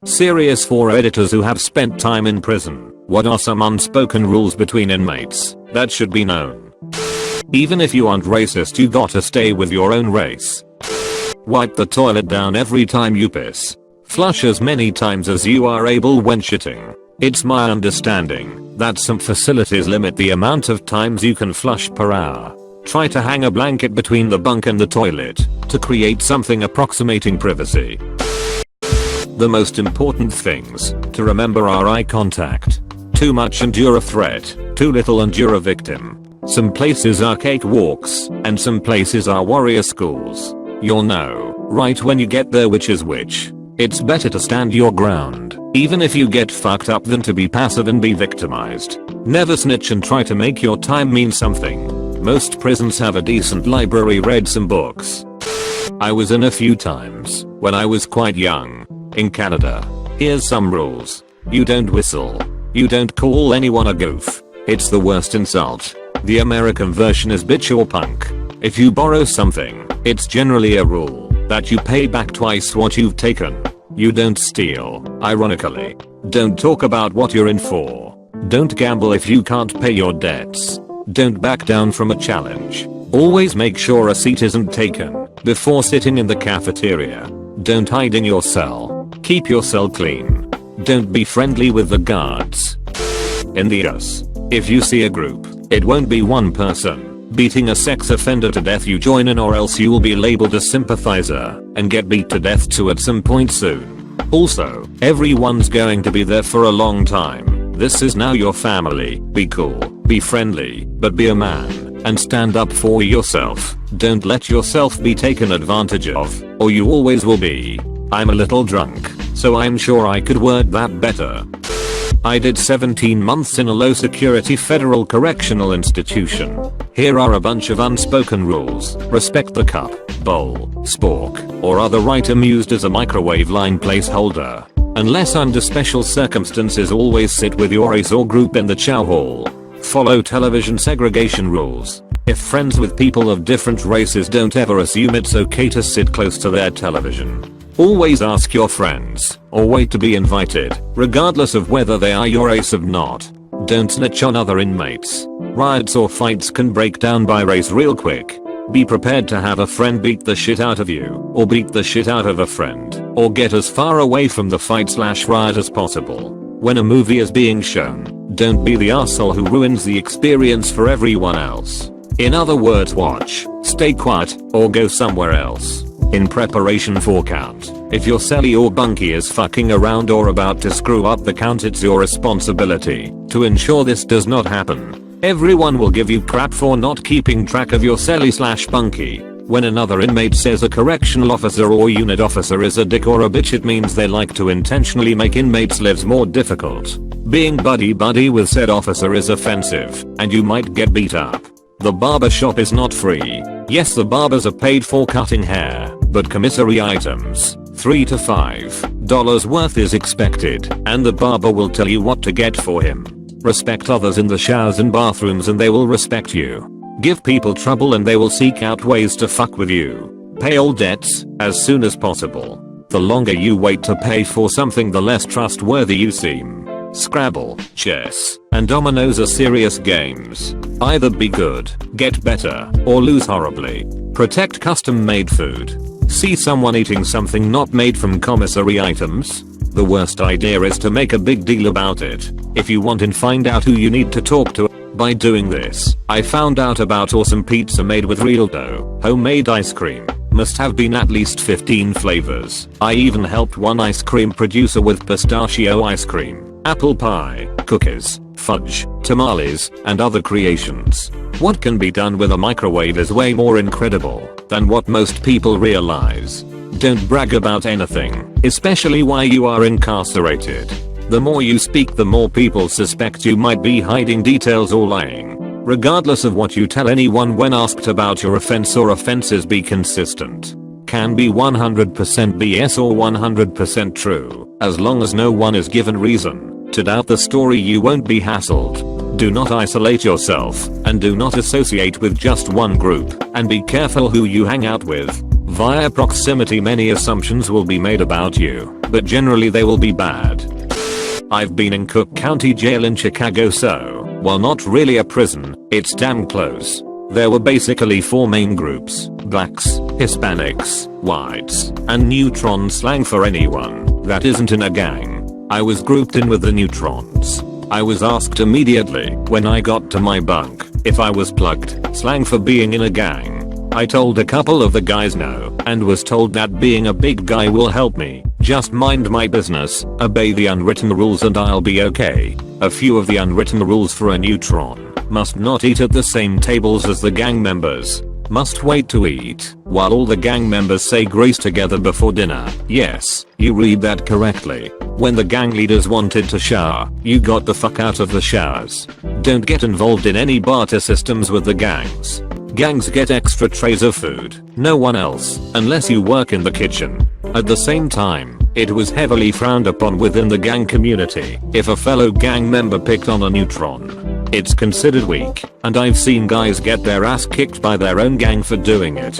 Serious for editors who have spent time in prison. What are some unspoken rules between inmates that should be known? Even if you aren't racist, you gotta stay with your own race. Wipe the toilet down every time you piss. Flush as many times as you are able when shitting. It's my understanding that some facilities limit the amount of times you can flush per hour. Try to hang a blanket between the bunk and the toilet to create something approximating privacy. The most important things to remember are eye contact. Too much and you're a threat, too little and you're a victim. Some places are cakewalks, and some places are warrior schools. You'll know right when you get there which is which. It's better to stand your ground, even if you get fucked up, than to be passive and be victimized. Never snitch and try to make your time mean something. Most prisons have a decent library. Read some books. I was in a few times when I was quite young. In Canada. Here's some rules. You don't whistle. You don't call anyone a goof. It's the worst insult. The American version is bitch or punk. If you borrow something, it's generally a rule that you pay back twice what you've taken. You don't steal, ironically. Don't talk about what you're in for. Don't gamble if you can't pay your debts. Don't back down from a challenge. Always make sure a seat isn't taken before sitting in the cafeteria. Don't hide in your cell. Keep your cell clean. Don't be friendly with the guards. In the US, if you see a group, it won't be one person beating a sex offender to death. You join in, or else you will be labeled a sympathizer and get beat to death too at some point soon. Also, everyone's going to be there for a long time. This is now your family. Be cool, be friendly, but be a man and stand up for yourself. Don't let yourself be taken advantage of, or you always will be. I'm a little drunk, so I'm sure I could word that better. I did 17 months in a low security federal correctional institution. Here are a bunch of unspoken rules. Respect the cup, bowl, spork, or other item used as a microwave line placeholder. Unless under special circumstances, always sit with your race or group in the chow hall. Follow television segregation rules. If friends with people of different races, don't ever assume it's okay to sit close to their television. Always ask your friends, or wait to be invited, regardless of whether they are your race or not. Don't snitch on other inmates. Riots or fights can break down by race real quick. Be prepared to have a friend beat the shit out of you, or beat the shit out of a friend, or get as far away from the fight/riot as possible. When a movie is being shown, don't be the asshole who ruins the experience for everyone else. In other words, watch, stay quiet, or go somewhere else. In preparation for count, if your cellie or bunkie is fucking around or about to screw up the count, it's your responsibility to ensure this does not happen. Everyone will give you crap for not keeping track of your cellie/bunkie. When another inmate says a correctional officer or unit officer is a dick or a bitch, it means they like to intentionally make inmates' lives more difficult. Being buddy-buddy with said officer is offensive, and you might get beat up. The barber shop is not free. Yes, the barbers are paid for cutting hair, but commissary items, $3 to $5 worth is expected, and the barber will tell you what to get for him. Respect others in the showers and bathrooms and they will respect you. Give people trouble and they will seek out ways to fuck with you. Pay all debts as soon as possible. The longer you wait to pay for something, the less trustworthy you seem. Scrabble, chess, and dominoes are serious games. Either be good, get better, or lose horribly. Protect custom-made food. See someone eating something not made from commissary items? The worst idea is to make a big deal about it. If you want and find out who you need to talk to. By doing this, I found out about awesome pizza made with real dough. Homemade ice cream. Must have been at least 15 flavors. I even helped one ice cream producer with pistachio ice cream, apple pie, cookies, fudge, tamales, and other creations. What can be done with a microwave is way more incredible than what most people realize. Don't brag about anything, especially why you are incarcerated. The more you speak, the more people suspect you might be hiding details or lying. Regardless of what you tell anyone when asked about your offense or offenses, be consistent. Can be 100% BS or 100% true. As long as no one is given reason to doubt the story, you won't be hassled. Do not isolate yourself, and do not associate with just one group, and be careful who you hang out with. Via proximity many assumptions will be made about you, but generally they will be bad. I've been in Cook County Jail in Chicago, so, while not really a prison, it's damn close. There were basically 4 main groups: blacks, Hispanics, whites, and neutron, slang for anyone that isn't in a gang. I was grouped in with the neutrons. I was asked immediately when I got to my bunk if I was plugged, slang for being in a gang. I told a couple of the guys no, and was told that being a big guy will help me. Just mind my business, obey the unwritten rules and I'll be okay. A few of the unwritten rules for a neutron: must not eat at the same tables as the gang members. Must wait to eat while all the gang members say grace together before dinner. Yes, you read that correctly. When the gang leaders wanted to shower, you got the fuck out of the showers. Don't get involved in any barter systems with the gangs. Gangs get extra trays of food, no one else, unless you work in the kitchen. At the same time, it was heavily frowned upon within the gang community if a fellow gang member picked on a neutron. It's considered weak, and I've seen guys get their ass kicked by their own gang for doing it.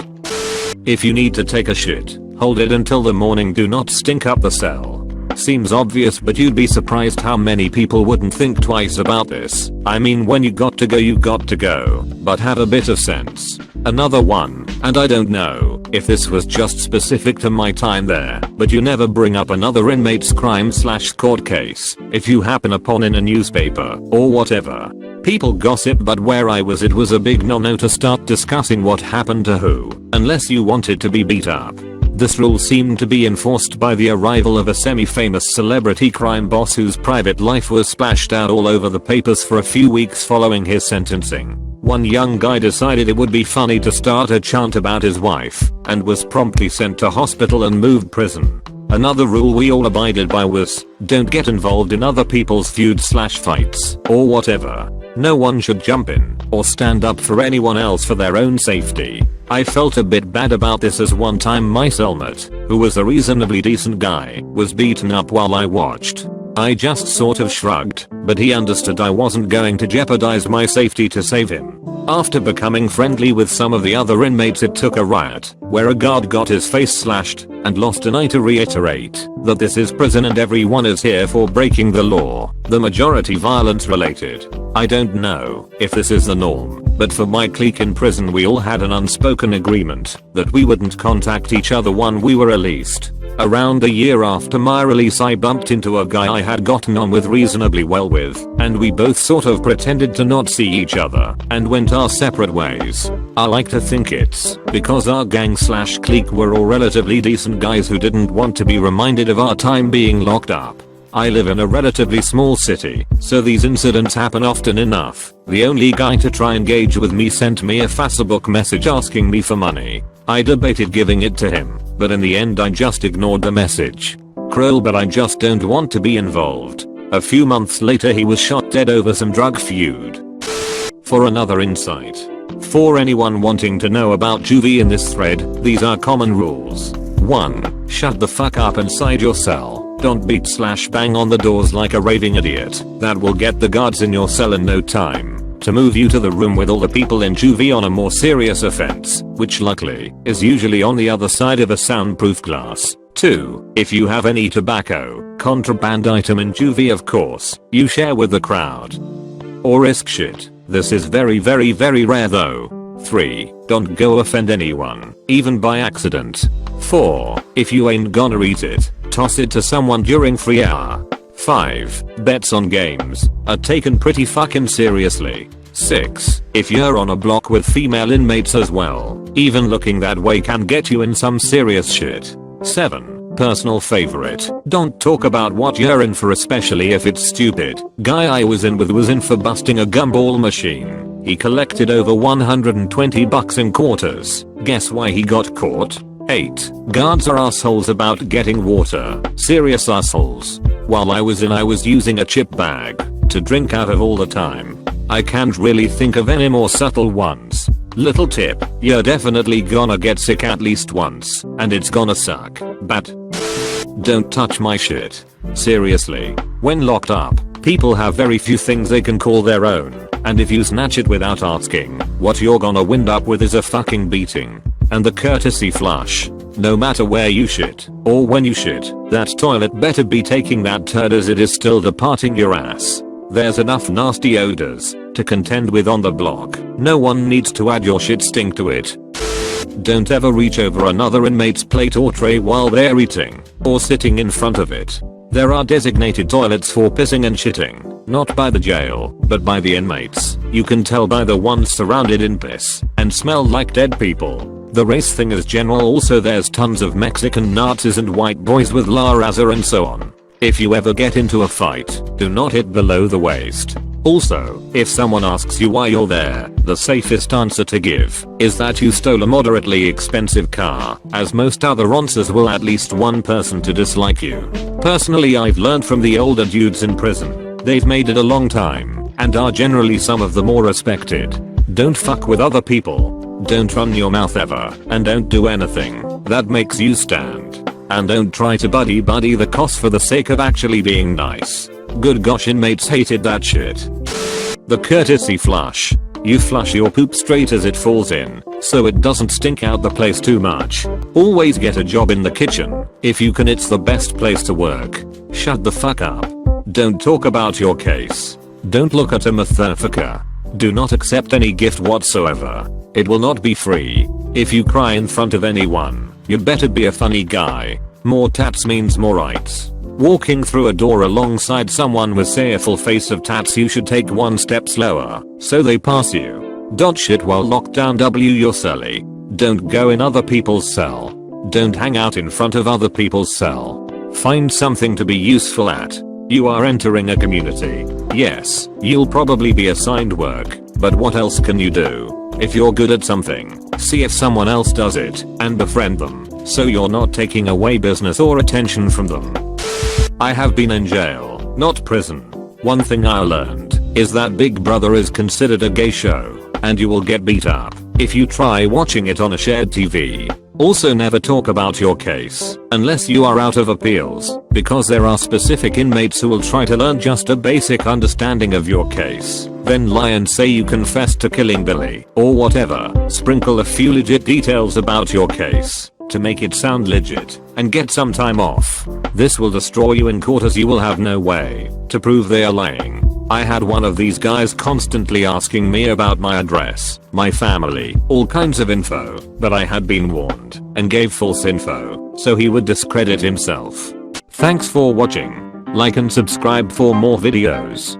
If you need to take a shit, hold it until the morning, do not stink up the cell. Seems obvious, but you'd be surprised how many people wouldn't think twice about this. I mean, when you got to go, you got to go, but have a bit of sense. Another one, and I don't know if this was just specific to my time there, but you never bring up another inmate's crime/court case if you happen upon in a newspaper or whatever. People gossip, but where I was it was a big no-no to start discussing what happened to who, unless you wanted to be beat up. This rule seemed to be enforced by the arrival of a semi-famous celebrity crime boss whose private life was splashed out all over the papers for a few weeks following his sentencing. One young guy decided it would be funny to start a chant about his wife, and was promptly sent to hospital and moved prison. Another rule we all abided by was, don't get involved in other people's feuds/fights, or whatever. No one should jump in, or stand up for anyone else for their own safety. I felt a bit bad about this as one time my cellmate, who was a reasonably decent guy, was beaten up while I watched. I just sort of shrugged, but he understood I wasn't going to jeopardize my safety to save him. After becoming friendly with some of the other inmates, it took a riot, where a guard got his face slashed, and lost an eye. To reiterate that this is prison and everyone is here for breaking the law, the majority violence related. I don't know if this is the norm, but for my clique in prison we all had an unspoken agreement that we wouldn't contact each other when we were released. Around a year after my release, I bumped into a guy I had gotten on with reasonably well with, and we both sort of pretended to not see each other and went our separate ways. I like to think it's because our gang/clique were all relatively decent guys who didn't want to be reminded of our time being locked up. I live in a relatively small city, so these incidents happen often enough. The only guy to try and engage with me sent me a Facebook message asking me for money. I debated giving it to him, but in the end I just ignored the message. Cruel, but I just don't want to be involved. A few months later he was shot dead over some drug feud. For another insight. For anyone wanting to know about juvie in this thread, these are common rules. 1. Shut the fuck up inside your cell. Don't beat/bang on the doors like a raving idiot. That will get the guards in your cell in no time to move you to the room with all the people in juvie on a more serious offense, which luckily is usually on the other side of a soundproof glass. 2. If you have any tobacco, contraband item in juvie, of course, you share with the crowd. Or risk shit. This is very rare though. 3. Don't go offend anyone, even by accident. 4. If you ain't gonna eat it, toss it to someone during free hour. 5. Bets on games are taken pretty fucking seriously. 6. If you're on a block with female inmates as well, even looking that way can get you in some serious shit. 7. Personal favorite. Don't talk about what you're in for, especially if it's stupid. Guy I was in with was in for busting a gumball machine. He collected over $120 in quarters. Guess why he got caught? 8. Guards are assholes about getting water. Serious assholes. While I was in, I was using a chip bag to drink out of all the time. I can't really think of any more subtle ones. Little tip, you're definitely gonna get sick at least once, and it's gonna suck. But don't touch my shit. Seriously. When locked up, people have very few things they can call their own, and if you snatch it without asking, what you're gonna wind up with is a fucking beating. And the courtesy flush. No matter where you shit, or when you shit, that toilet better be taking that turd as it is still departing your ass. There's enough nasty odors to contend with on the block. No one needs to add your shit stink to it. Don't ever reach over another inmate's plate or tray while they're eating, or sitting in front of it. There are designated toilets for pissing and shitting, not by the jail, but by the inmates. You can tell by the ones surrounded in piss and smell like dead people. The race thing is general. Also there's tons of Mexican Nazis and white boys with La Raza and so on. If you ever get into a fight, do not hit below the waist. Also, if someone asks you why you're there, the safest answer to give is that you stole a moderately expensive car, as most other answers will at least one person to dislike you. Personally, I've learned from the older dudes in prison. They've made it a long time and are generally some of the more respected. Don't fuck with other people. Don't run your mouth ever, and don't do anything that makes you stand. And don't try to buddy the cops for the sake of actually being nice. Good gosh, inmates hated that shit. The courtesy flush. You flush your poop straight as it falls in, so it doesn't stink out the place too much. Always get a job in the kitchen. If you can, it's the best place to work. Shut the fuck up. Don't talk about your case. Don't look at a motherfucker. Do not accept any gift whatsoever. It will not be free. If you cry in front of anyone, you better be a funny guy. More tats means more rights. Walking through a door alongside someone with say a full face of tats, you should take one step slower so they pass you. Don't shit while locked down. Your celly. Don't go in other people's cell. Don't hang out in front of other people's cell. Find something to be useful at. You are entering a community. Yes, you'll probably be assigned work, but what else can you do? If you're good at something, see if someone else does it and befriend them, so you're not taking away business or attention from them. I have been in jail, not prison. One thing I learned is that Big Brother is considered a gay show, and you will get beat up if you try watching it on a shared TV. Also, never talk about your case unless you are out of appeals, because there are specific inmates who will try to learn just a basic understanding of your case, then lie and say you confessed to killing Billy or whatever. Sprinkle a few legit details about your case to make it sound legit and get some time off. This will destroy you in court, as you will have no way to prove they are lying. I had one of these guys constantly asking me about my address, my family, all kinds of info, but I had been warned and gave false info, so he would discredit himself. Thanks for watching. Like and subscribe for more videos.